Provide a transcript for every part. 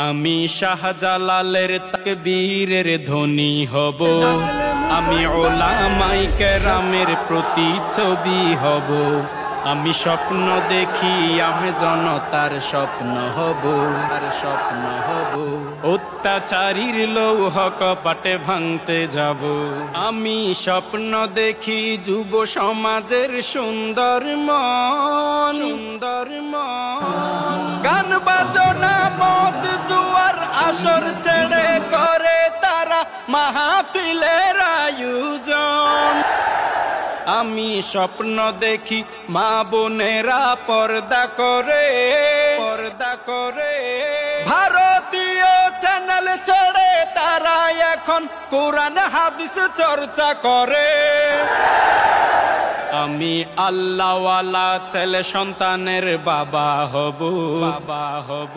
আমি শাহজালালের তাকবীরের ধ্বনি হব, আমি উলামায়ে কেরামের প্রতিচ্ছবি হব। আমি স্বপ্ন দেখি আমি জনতার স্বপ্ন হব, তার স্বপ্ন হব। অত্যাচারীর লৌহ কপাটে ভাঙতে যাব। আমি স্বপ্ন দেখি যুব সমাজের সুন্দর মন, সুন্দর মন। গান বাজনা মদ জুয়ার আসর ছেড়ে করে তারা মাহফিলের আয়োজন। আমি স্বপ্ন দেখি মা বোনেরা পর্দা করে, পর্দা করে। ভারতীয় চ্যানেল ছেড়ে তারা এখন কোরআন হাদিস চর্চা করে। আমি আল্লাহওয়ালা ছেলে সন্তানের বাবা হব, বাবা হব।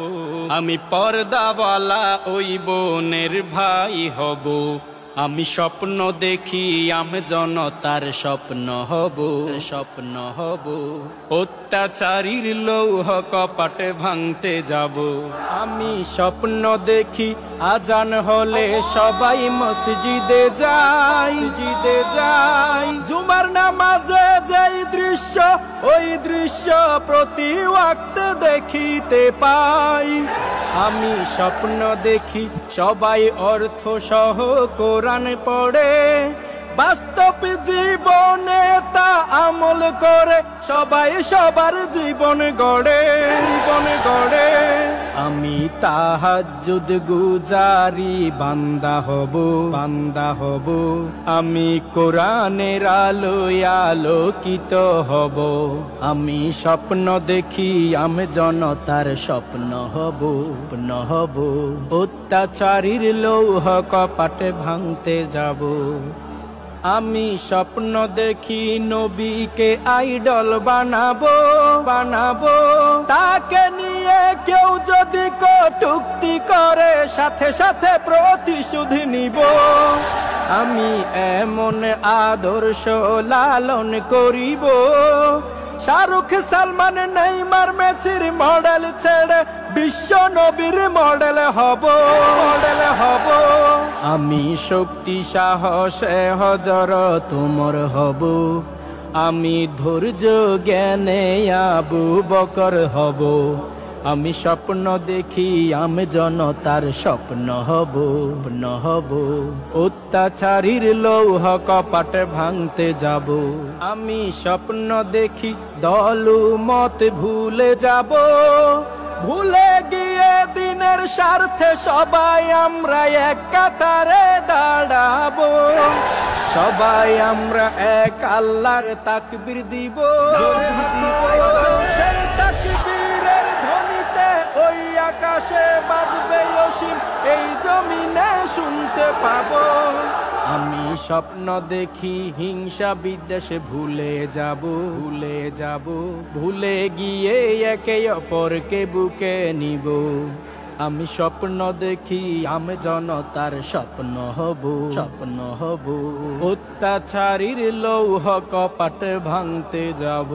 আমি পর্দাওয়ালা ওই বোনের ভাই হব। আমি স্বপ্ন দেখি আমি জনতার স্বপ্ন হব, স্বপ্ন হব। অত্যাচারীর লৌহ কপাটে ভাঙতে যাব। আমি স্বপ্ন দেখি আজান হলে সবাই মসজিদে যায়, মসজিদে যায়। জুমার নামাজে যেই দৃশ্য, ওই দৃশ্য প্রতি ওয়াক্তে দেখিতে পাই। আমি স্বপ্ন দেখি সবাই অর্থ সহ কোরআন পড়ে, বাস্তব জীবনে তা আমল করে সবাই সবার জীবন গড়ে, জীবন গড়ে। আমি তাহাজ্জুদ গুজারি বান্দা হব, বান্দা হব। আমি কোরআনের আলোয় আলোকিত হব। আমি স্বপ্ন দেখি আমি জনতার স্বপ্ন হব, স্বপ্ন হব। অত্যাচারীর লৌহ কপাটে ভাঙতে যাব। আমি স্বপ্ন দেখি নবীকে আইডল বানাবো, বানাবো। তাকে নিয়ে কেউ যদি কটূক্তি করে সাথে সাথে প্রতিশোধ নিব। আমি এমন আদর্শ লালন করিব, শাহরুখ সালমান নেইমার মেসির মডেল ছেড়ে বিশ্ব নবীর মডেল হব, মডেল হব। আমি শক্তি সাহসে হযরত ওমর হব। আমি ধৈর্য জ্ঞানে আবু বকর হব। আমি স্বপ্ন দেখি আমি জনতার স্বপ্ন হব, হব। অত্যাচারীর লৌহ কপাট ভাঙতে যাব। আমি স্বপ্ন দেখি দলমত ভুলে যাব। ভুলে গিয়ে দিনের স্বার্থে সবাই আমরা এক কাতারে দাঁড়াবো। সবাই আমরা এক আল্লাহর তাকবীর দিব। সেই তাকবীরের ধ্বনিতে ওই আকাশে বাজবে অসীম, এই জমিনে শুনতে পাবো। আমি স্বপ্ন দেখি হিংসা বিদ্বেষে ভুলে যাব, ভুলে যাব। ভুলে গিয়ে একে অপরকে বুকে নিব। আমি স্বপ্ন দেখি আমি জনতার স্বপ্ন হব, স্বপ্ন হব। অত্যাচারীর লৌহ কপাট ভাঙতে যাব।